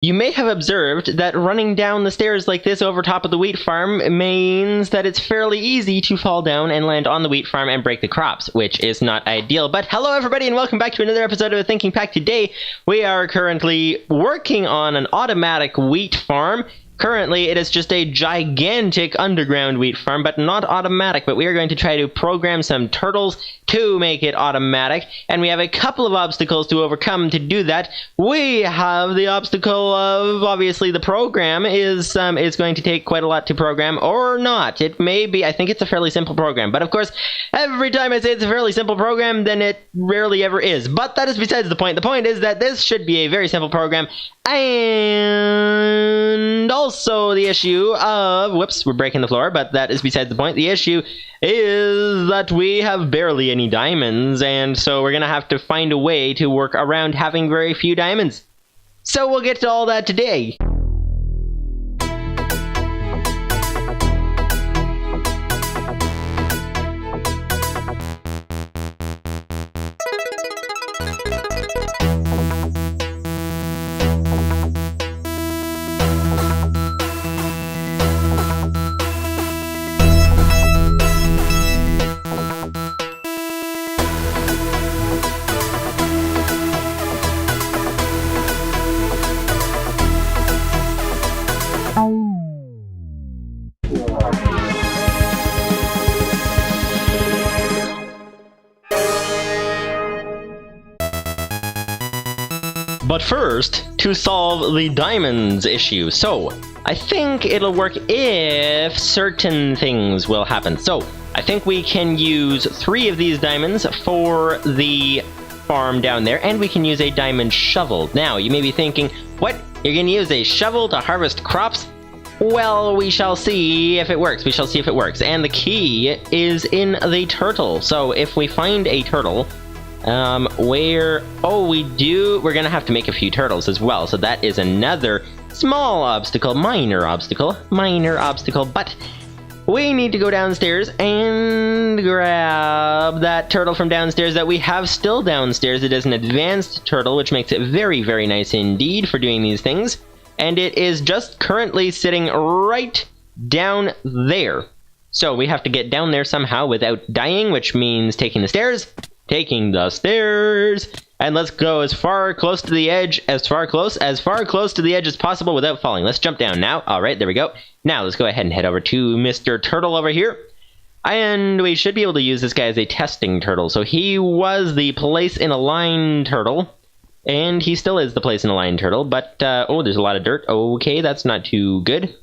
You may have observed that running down the stairs like this over top of the wheat farm means that it's fairly easy to fall down and land on the wheat farm and break the crops, which is not ideal. But hello everybody and welcome back to another episode of A Thinking Pack. Today we are currently working on an automatic wheat farm. Currently, it is just a gigantic underground wheat farm, but not automatic. But we are going to try to program some turtles to make it automatic, and we have a couple of obstacles to overcome to do that. We have the obstacle of, obviously, the program is going to take quite a lot to program, or not. It may be, I think it's a fairly simple program, but of course, every time I say it's a fairly simple program, then it rarely ever is. But that is besides the point. The point is that this should be a very simple program, and also the issue of, whoops, we're breaking the floor, but that is besides the point. The issue is that we have barely any diamonds, and so we're gonna have to find a way to work around having very few diamonds. So we'll get to all that today. But first, to solve the diamonds issue. So, I think it'll work if certain things will happen. So, I think we can use 3 of these diamonds for the farm down there, and we can use a diamond shovel. Now, you may be thinking, what? You're gonna use a shovel to harvest crops? Well, we shall see if it works. We shall see if it works. And the key is in the turtle. So, if we find a turtle, we're gonna have to make a few turtles as well, so that is another small obstacle, minor obstacle, but we need to go downstairs and grab that turtle from downstairs that we have still downstairs. It is an advanced turtle, which makes it very, very nice indeed for doing these things, and it is just currently sitting right down there. So we have to get down there somehow without dying, which means taking the stairs, and let's go as far close to the edge as far close to the edge as possible without falling. Let's jump down now. All right, there we go. Now let's go ahead and head over to Mr. Turtle over here, and we should be able to use this guy as a testing turtle. So he was the place in a line turtle, and he still is the place in a line turtle, but oh, there's a lot of dirt. Okay, that's not too good.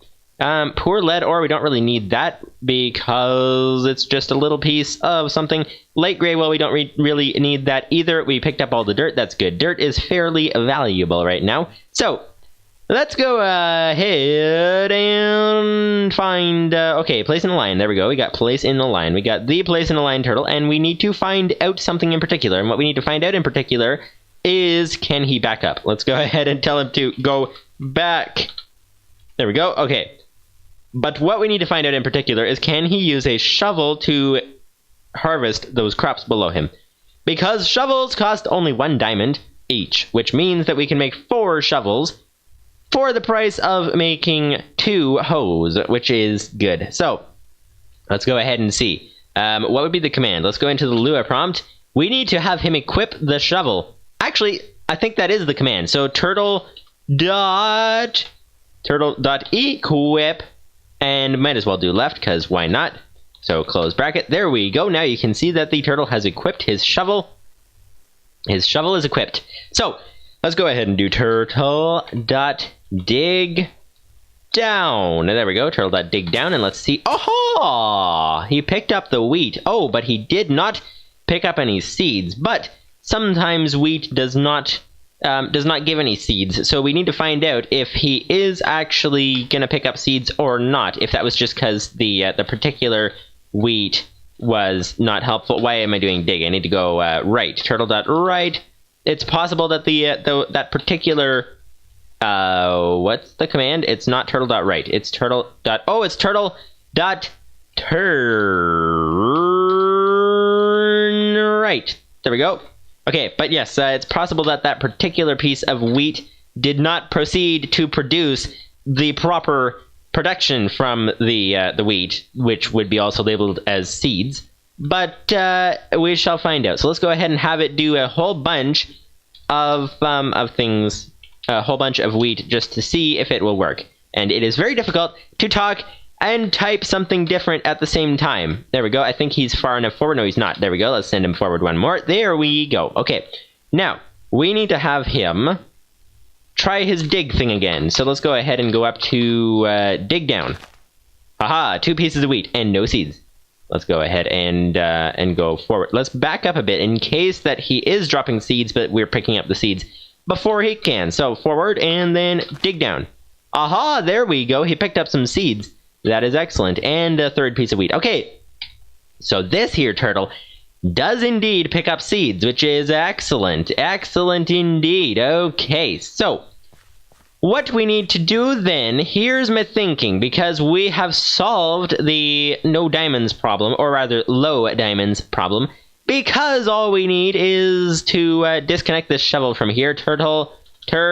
Poor lead ore, we don't really need that because it's just a little piece of something. Light gray, well, we don't really need that either. We picked up all the dirt, that's good. Dirt is fairly valuable right now. So, let's go ahead and find, okay, place in the line. There we go, we got place in the line. We got the place in the line turtle, and we need to find out something in particular. And what we need to find out in particular is, can he back up? Let's go ahead and tell him to go back. There we go, okay. But what we need to find out in particular is, can he use a shovel to harvest those crops below him? Because shovels cost only 1 diamond each, which means that we can make 4 shovels for the price of making 2 hoes, which is good. So, let's go ahead and see. What would be the command? Let's go into the Lua prompt. We need to have him equip the shovel. Actually, I think that is the command. So, turtle.equip, and might as well do left, because why not? So close bracket. There we go. Now you can see that the turtle has equipped his shovel. His shovel is equipped. So let's go ahead and do turtle.dig down. There we go. Turtle.dig down, and let's see. Oh, he picked up the wheat. Oh, but he did not pick up any seeds. But sometimes wheat does not give any seeds, so we need to find out if he is actually gonna pick up seeds or not, if that was just because the particular wheat was not helpful. Why am I doing dig? I need to go right. Turtle.right. It's possible that that particular what's the command? It's not turtle.right. It's turtle.turn right. There we go. Okay, but yes, it's possible that that particular piece of wheat did not proceed to produce the proper production from the wheat, which would be also labeled as seeds. But we shall find out. So let's go ahead and have it do a whole bunch of things, a whole bunch of wheat, just to see if it will work. And it is very difficult to talk and type something different at the same time. There we go. I think he's far enough forward. No, he's not. There we go. Let's send him forward one more. There we go. Okay. Now, we need to have him try his dig thing again. So let's go ahead and go up to dig down. Haha, 2 pieces of wheat and no seeds. Let's go ahead and go forward. Let's back up a bit in case that he is dropping seeds, but we're picking up the seeds before he can. So forward and then dig down. Aha, there we go. He picked up some seeds. That is excellent. And a 3rd piece of wheat. Okay, so this here turtle does indeed pick up seeds, which is excellent. Excellent indeed. Okay, so what we need to do then, here's my thinking, because we have solved the no diamonds problem, or rather low diamonds problem, because all we need is to disconnect this shovel from here. Turtle, come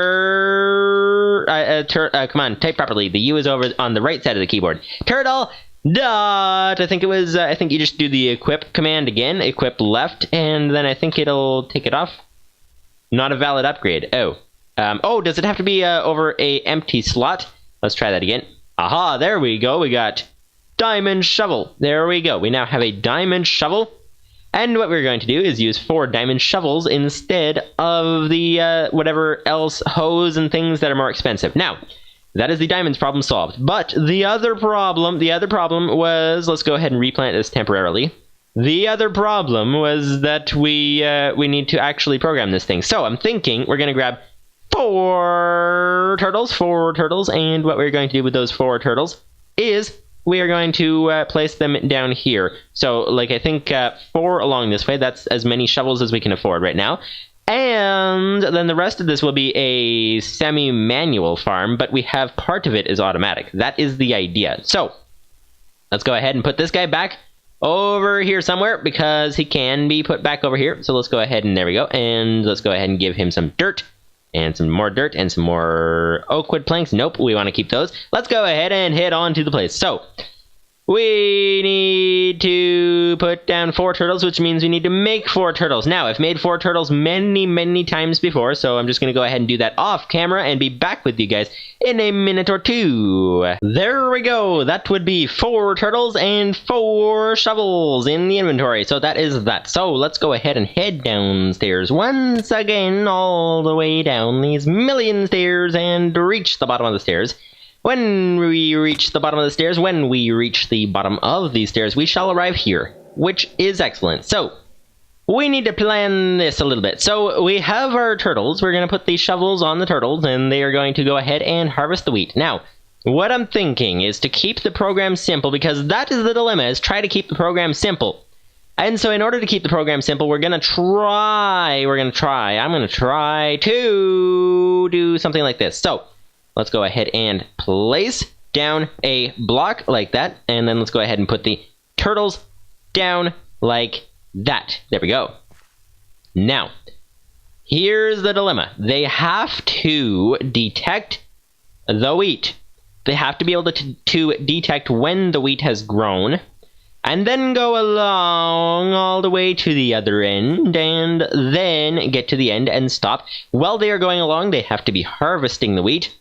on, type properly. The U is over on the right side of the keyboard. Turtle dot, I think you just do the equip command again, equip left, and then I think it'll take it off. Not a valid upgrade. Oh, does it have to be over a empty slot? Let's try that again. Aha, there we go. We got diamond shovel. There we go. We now have a diamond shovel. And what we're going to do is use 4 diamond shovels instead of the whatever else hose and things that are more expensive. Now, that is the diamonds problem solved. But the other problem was, let's go ahead and replant this temporarily. The other problem was that we need to actually program this thing. So I'm thinking we're going to grab 4 turtles, and what we're going to do with those 4 turtles is we are going to place them down here. So, like, I think 4 along this way. That's as many shovels as we can afford right now. And then the rest of this will be a semi-manual farm, but we have part of it is automatic. That is the idea. So, let's go ahead and put this guy back over here somewhere, because he can be put back over here. So let's go ahead and there we go. And let's go ahead and give him some dirt. And some more dirt and some more oak wood planks. Nope, we want to keep those. Let's go ahead and head on to the place. So, we need to put down 4 turtles, which means we need to make 4 turtles. Now, I've made 4 turtles many times before, so I'm just going to go ahead and do that off camera and be back with you guys in a minute or 2. There we go. That would be 4 turtles and 4 shovels in the inventory. So that is that. So let's go ahead and head downstairs once again, all the way down these million stairs and reach the bottom of the stairs. When we reach the bottom of these stairs, we shall arrive here, which is excellent. So, we need to plan this a little bit. So, we have our turtles. We're going to put these shovels on the turtles, and they are going to go ahead and harvest the wheat. Now, what I'm thinking is to keep the program simple, because that is the dilemma, is try to keep the program simple. And so, in order to keep the program simple, I'm going to try to do something like this. So, let's go ahead and place down a block like that. And then let's go ahead and put the turtles down like that. There we go. Now, here's the dilemma. They have to detect the wheat. They have to be able to detect when the wheat has grown. And then go along all the way to the other end, and then get to the end and stop. While they are going along, they have to be harvesting the wheat.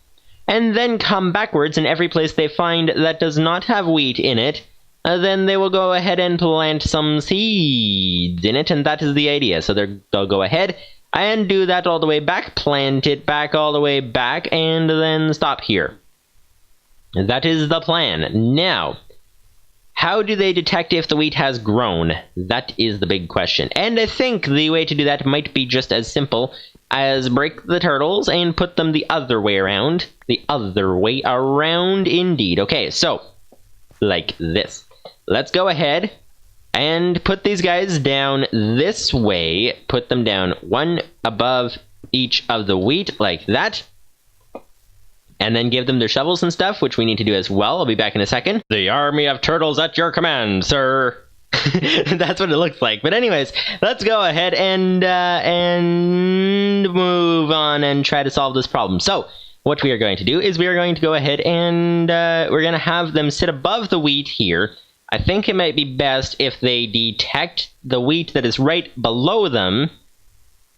And then come backwards, and every place they find that does not have wheat in it, then they will go ahead and plant some seeds in it, and that is the idea. So they'll go ahead and do that all the way back, plant it back all the way back, and then stop here. That is the plan. Now, how do they detect if the wheat has grown? That is the big question. And I think the way to do that might be just as simple as break the turtles and put them the other way around. The other way around, indeed. Okay, so, like this. Let's go ahead and put these guys down this way. Put them down one above each of the wheat, like that. And then give them their shovels and stuff, which we need to do as well. I'll be back in a second. The army of turtles at your command, sir. That's what it looks like. But anyways, let's go ahead and move on and try to solve this problem. So, what we are going to do is we are going to go ahead and we're going to have them sit above the wheat here. I think it might be best if they detect the wheat that is right below them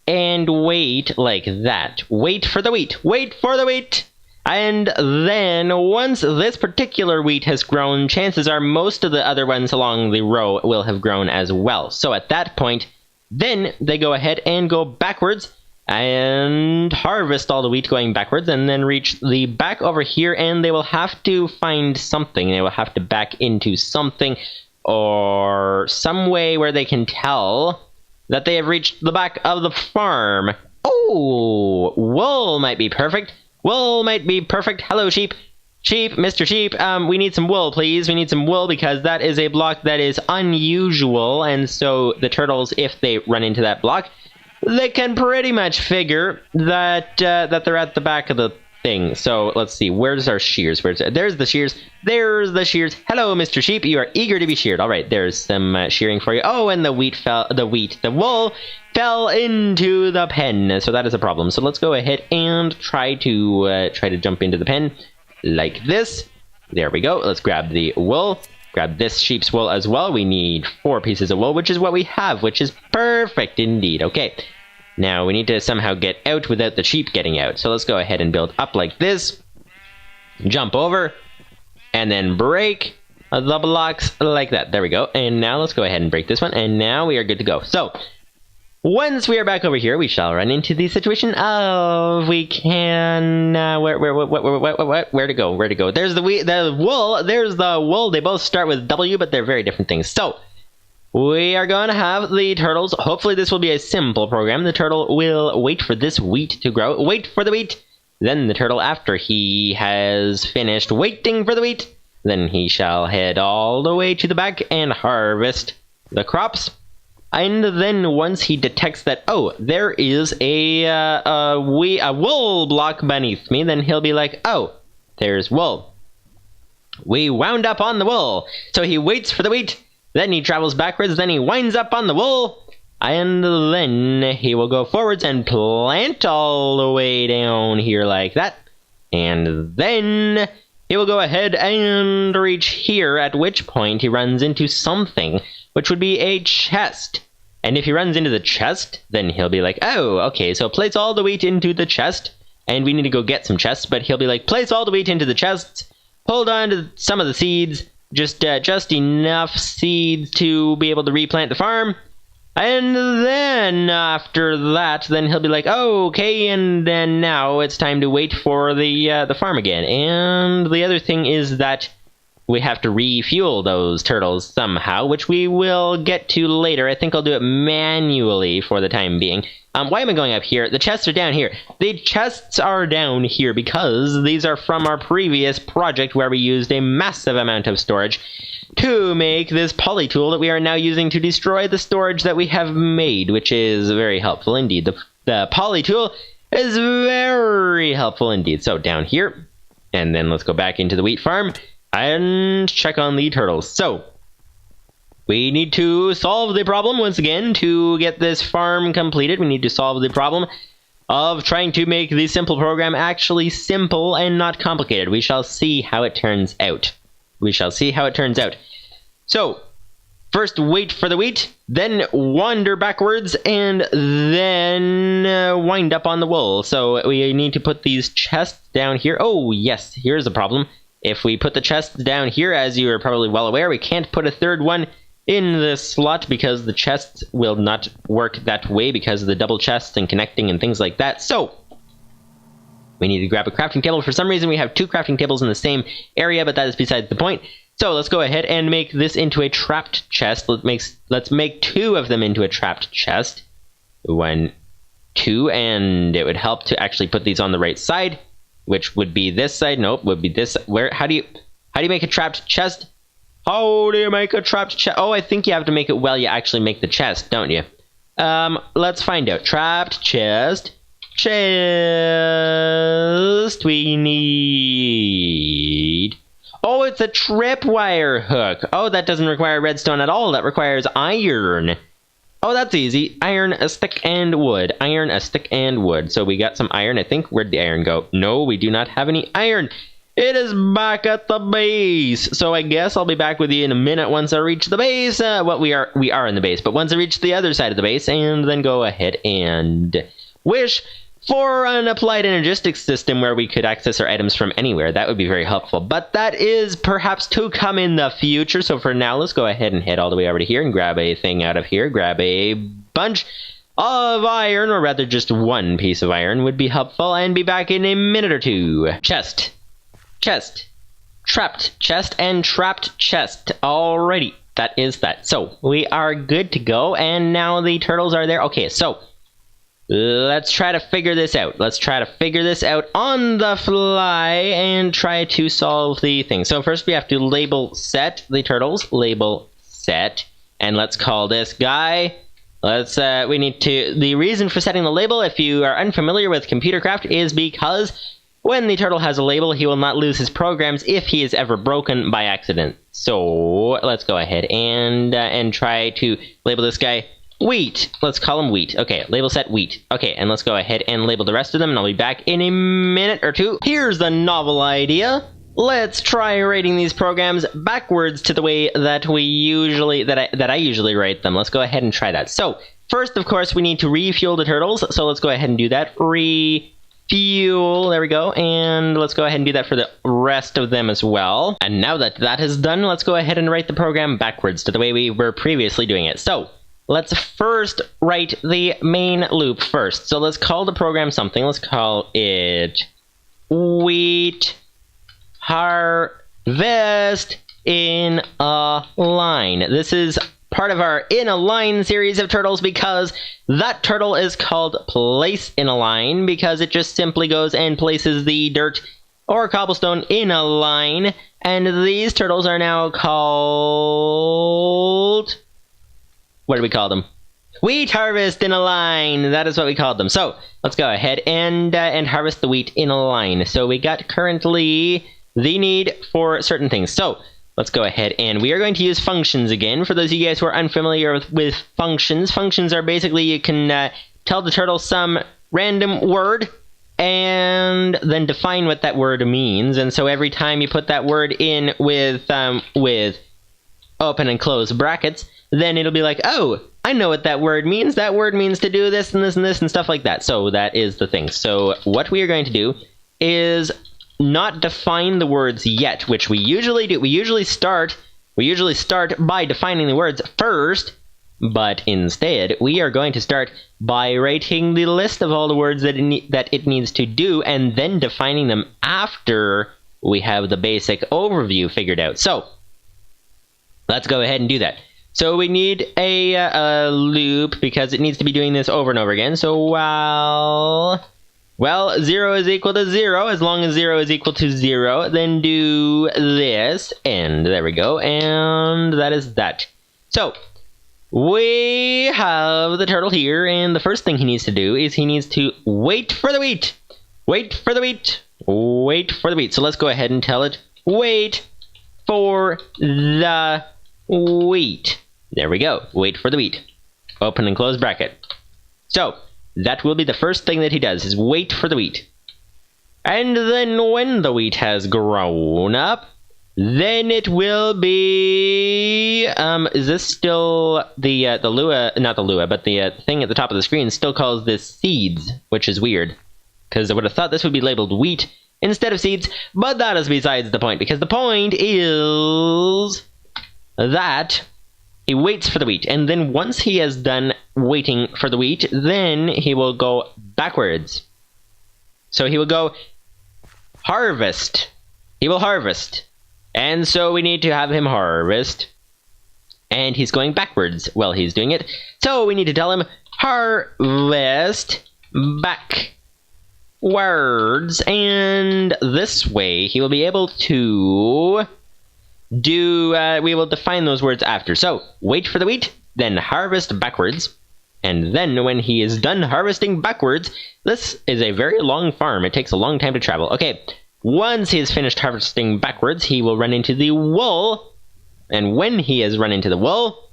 and wait like that. Wait for the wheat. Wait for the wheat. And then once this particular wheat has grown, chances are most of the other ones along the row will have grown as well. So at that point, then they go ahead and go backwards and harvest all the wheat going backwards, and then reach the back over here, and they will have to find something. They will have to back into something or some way where they can tell that they have reached the back of the farm. Oh, wool might be perfect. Wool might be perfect. Hello, sheep. Sheep, Mr. Sheep, we need some wool, please. We need some wool because that is a block that is unusual, and so the turtles, if they run into that block, they can pretty much figure that that they're at the back of the thing. So let's see, where's our shears? There's the shears. There's the shears. Hello, Mr. Sheep. You are eager to be sheared. All right, there's some shearing for you. Oh, and the wool fell into the pen. So that is a problem. So let's go ahead and try to jump into the pen like this. There we go. Let's grab the wool. Grab this sheep's wool as well. We need 4 pieces of wool, which is what we have, which is perfect indeed. Okay, now we need to somehow get out without the sheep getting out. So let's go ahead and build up like this. Jump over, and then break the blocks like that. There we go. And now let's go ahead and break this one, and now we are good to go. So once we are back over here, we shall run into the situation of we can where to go? There's the wool. There's the wool. They both start with W, but they're very different things. So we are going to have the turtles. Hopefully this will be a simple program. The turtle will wait for this wheat to grow. Wait for the wheat. Then the turtle, after he has finished waiting for the wheat, then he shall head all the way to the back and harvest the crops. And then once he detects that, oh, there is a wool block beneath me, then he'll be like, oh, there's wool. We wound up on the wool. So he waits for the wheat, then he travels backwards, then he winds up on the wool, and then he will go forwards and plant all the way down here like that. And then he will go ahead and reach here, at which point he runs into something, which would be a chest. And if he runs into the chest, then he'll be like, oh, okay, so place all the wheat into the chest, and we need to go get some chests, but he'll be like, place all the wheat into the chests, hold on to some of the seeds, just enough seeds to be able to replant the farm, and then after that, then he'll be like, oh, okay, and then now it's time to wait for the farm again. And the other thing is that we have to refuel those turtles somehow, which we will get to later. I think I'll do it manually for the time being. Why am I going up here? The chests are down here. The chests are down here because these are from our previous project where we used a massive amount of storage to make this poly tool that we are now using to destroy the storage that we have made, which is very helpful indeed. The poly tool is very helpful indeed. So down here, and then let's go back into the wheat farm and check on the turtles. So we need to solve the problem once again to get this farm completed. We need to solve the problem of trying to make the simple program actually simple and not complicated. We shall see how it turns out. We shall see how it turns out. So first wait for the wheat, then wander backwards, and then wind up on the wool. So we need to put these chests down here. Oh yes, here's the problem. If we put the chests down here, as you are probably well aware, we can't put a third one in the slot because the chests will not work that way because of the double chests and connecting and things like that. So we need to grab a crafting table. For some reason, we have 2 crafting tables in the same area, but that is besides the point. So let's go ahead and make this into a trapped chest. Let's make 2 of them into a trapped chest. 1, 2, and it would help to actually put these on the right side, which would be this side. Nope, would be this. Where? How do you make a trapped chest? How do you make a trapped chest? Oh, I think you have to make it while you actually make the chest, don't you? Let's find out. Trapped chest. Chest we need. Oh, it's a tripwire hook. Oh, that doesn't require redstone at all. That requires iron. Oh, that's easy. Iron, a stick, and wood. Iron, a stick, and wood. So we got some iron, I think. Where'd the iron go? No, we do not have any iron. It is back at the base. So I guess I'll be back with you in a minute once I reach the base. Well, we are in the base, but once I reach the other side of the base, and then go ahead and wish for an applied energistics system where we could access our items from anywhere. That would be very helpful. But that is perhaps to come in the future. So for now, let's go ahead and head all the way over to here and grab a thing out of here. Grab a bunch of iron, or rather just one piece of iron would be helpful, and be back in a minute or two. Chest. Chest. Trapped chest and trapped chest. Alrighty, that is that. So we are good to go, and now the turtles are there. Okay, so let's try to figure this out. Let's try to figure this out on the fly and try to solve the thing. So first we have to label set the turtles. Label set. And let's call this guy. We need to... The reason for setting the label, if you are unfamiliar with computercraft, is because when the turtle has a label, he will not lose his programs if he is ever broken by accident. So let's go ahead and try to label this guy wheat. Let's call him wheat. Okay, label set wheat. Okay, and let's go ahead and label the rest of them, and I'll be back in a minute or two. Here's the novel idea. Let's try writing these programs backwards to the way that I usually write them. Let's go ahead and try that. So first, of course, we need to refuel the turtles. So let's go ahead and do that. Refuel. There we go. And let's go ahead and do that for the rest of them as well. And now that that is done, let's go ahead and write the program backwards to the way we were previously doing it. So let's first write the main loop first. So let's call the program something. Let's call it wheat harvest in a line. This is part of our in a line series of turtles because that turtle is called place in a line because it just simply goes and places the dirt or cobblestone in a line. And these turtles are now called... What do we call them? Wheat harvest in a line. That is what we called them. So let's go ahead and harvest the wheat in a line. So we got currently the need for certain things. So let's go ahead and we are going to use functions again. For those of you guys who are unfamiliar with functions, functions are basically you can tell the turtle some random word and then define what that word means. And so every time you put that word in with open and close brackets, then it'll be like, oh, I know what that word means. That word means to do this and this and this and stuff like that. So that is the thing. So what we are going to do is not define the words yet, which we usually do. We usually start by defining the words first, but instead we are going to start by writing the list of all the words that it needs to do and then defining them after we have the basic overview figured out. So let's go ahead and do that. So we need a loop because it needs to be doing this over and over again. So well, 0 is equal to 0. As long as 0 is equal to 0, then do this. And there we go. And that is that. So we have the turtle here. And the first thing he needs to do is he needs to wait for the wheat. Wait for the wheat. Wait for the wheat. So let's go ahead and tell it, wait for the wheat. There we go. Wait for the wheat. Open and close bracket. So that will be the first thing that he does, is wait for the wheat. And then when the wheat has grown up, then it will be... is this still the Lua... Not the Lua, but the thing at the top of the screen still calls this seeds, which is weird. Because I would have thought this would be labeled wheat instead of seeds, but that is besides the point, because the point is that he waits for the wheat, and then once he has done waiting for the wheat, then he will go backwards. So he will go harvest. He will harvest. And so we need to have him harvest. And he's going backwards while he's doing it. So we need to tell him harvest backwards. And this way he will be able to we will define those words after. So wait for the wheat, then harvest backwards. And then when he is done harvesting backwards, this is a very long farm. It takes a long time to travel. Okay, Once he has finished harvesting backwards, he will run into the wool. And when he has run into the wool,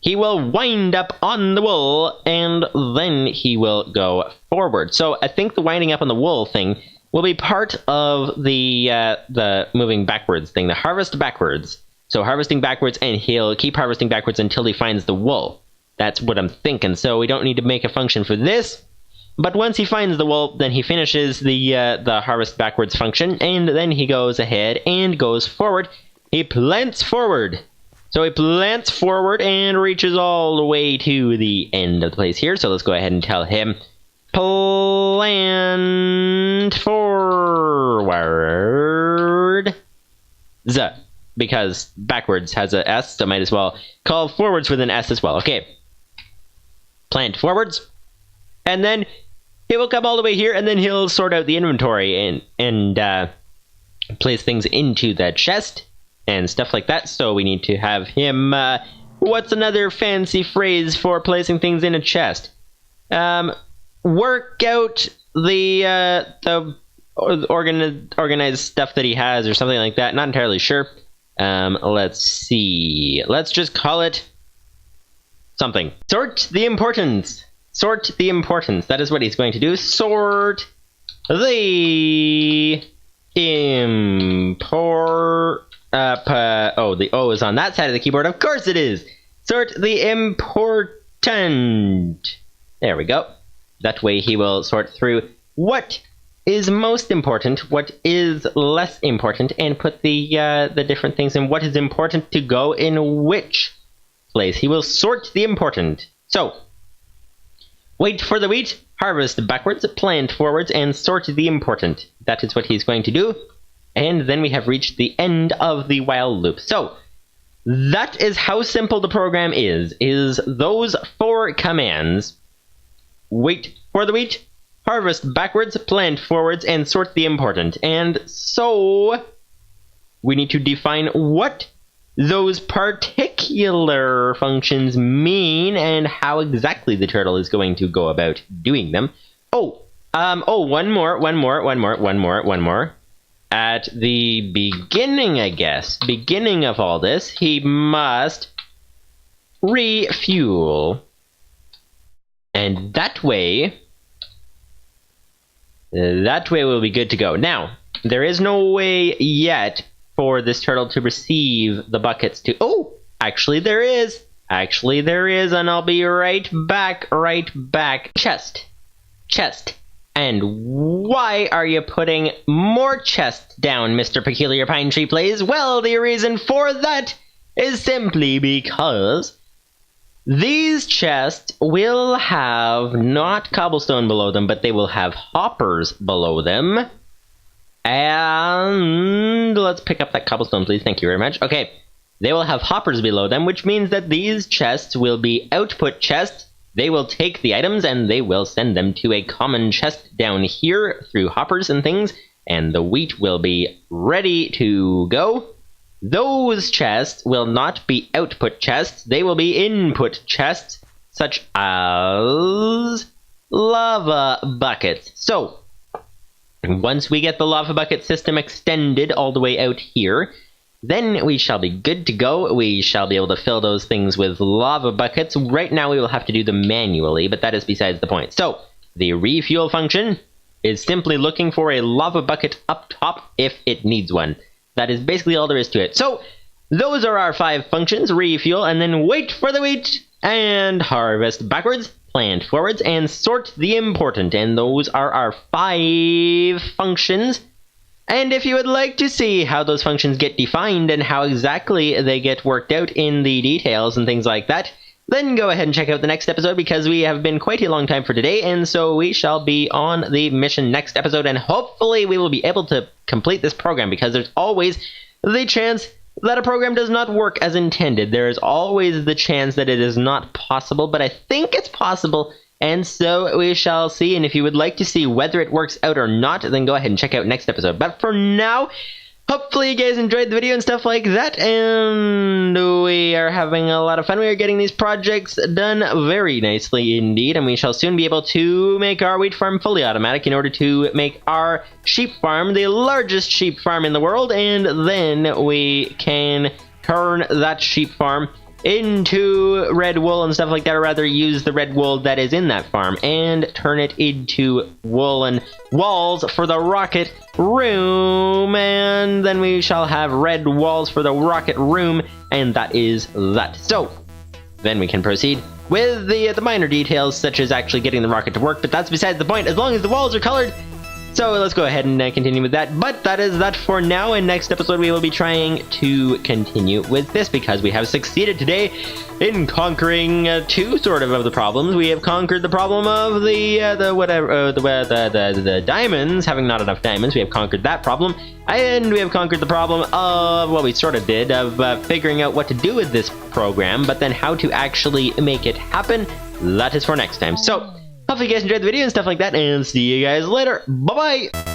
he will wind up on the wool, and then he will go forward. So I think the winding up on the wool thing will be part of the moving backwards thing, the harvest backwards. So harvesting backwards, and he'll keep harvesting backwards until he finds the wool. That's what I'm thinking. So we don't need to make a function for this. But once he finds the wool, then he finishes the harvest backwards function, and then he goes ahead and goes forward. He plants forward. So he plants forward and reaches all the way to the end of the place here. So let's go ahead and tell him, plant forward. Because backwards has a S, so might as well call forwards with an S as well. Okay. Plant forwards. And then he will come all the way here, and then he'll sort out the inventory and place things into the chest and stuff like that. So we need to have him, what's another fancy phrase for placing things in a chest? Work out the organized stuff that he has or something like that. Not entirely sure. Let's see. Let's just call it something. Sort the importance. Sort the importance. That is what he's going to do. Sort the import. Oh, the O is on that side of the keyboard. Of course it is. Sort the important. There we go. That way he will sort through what is most important, what is less important, and put the different things in what is important to go in which place. He will sort the important. So, wait for the wheat, harvest backwards, plant forwards, and sort the important. That is what he's going to do. And then we have reached the end of the while loop. So, that is how simple the program is those 4 commands. Wait for the wheat, harvest backwards, plant forwards, and sort the important. And so, we need to define what those particular functions mean and how exactly the turtle is going to go about doing them. One more. At the beginning, I guess, beginning of all this, he must refuel. And that way we'll be good to go. Now, there is no way yet for this turtle to receive the buckets to... Oh, actually there is. And I'll be right back. Chest. And why are you putting more chests down, Mr. PeculiarPineTreePlays? Well, the reason for that is simply because these chests will have not cobblestone below them, but they will have hoppers below them. And let's pick up that cobblestone, please. Thank you very much. Okay, they will have hoppers below them, which means that these chests will be output chests. They will take the items and they will send them to a common chest down here through hoppers and things, and the wheat will be ready to go. Those chests will not be output chests, they will be input chests, such as lava buckets. So, once we get the lava bucket system extended all the way out here, then we shall be good to go. We shall be able to fill those things with lava buckets. Right now we will have to do them manually, but that is besides the point. So, the refuel function is simply looking for a lava bucket up top if it needs one. That is basically all there is to it. So, those are our 5 functions: refuel, and then wait for the wheat, and harvest backwards, plant forwards, and sort the important. And those are our 5 functions. And if you would like to see how those functions get defined and how exactly they get worked out in the details and things like that, then go ahead and check out the next episode, because we have been quite a long time for today, and so we shall be on the mission next episode, and hopefully we will be able to complete this program, because there's always the chance that a program does not work as intended. There is always the chance that it is not possible, but I think it's possible. And so we shall see, and if you would like to see whether it works out or not, then go ahead and check out next episode. But for now, hopefully you guys enjoyed the video and stuff like that, and we are having a lot of fun. We are getting these projects done very nicely indeed, and we shall soon be able to make our wheat farm fully automatic in order to make our sheep farm the largest sheep farm in the world, and then we can turn that sheep farm into red wool and stuff like that, or rather use the red wool that is in that farm and turn it into woolen walls for the rocket room, and then we shall have red walls for the rocket room, and that is that. So then we can proceed with the minor details, such as actually getting the rocket to work, but that's besides the point as long as the walls are colored. So let's go ahead and continue with that, but that is that for now. In next episode we will be trying to continue with this, because we have succeeded today in conquering two sort of the problems. We have conquered the problem of the diamonds, having not enough diamonds. We have conquered that problem, and we have conquered the problem of, well, we sort of did, of figuring out what to do with this program, but then how to actually make it happen, that is for next time. So hopefully you guys enjoyed the video and stuff like that, and see you guys later. Bye-bye!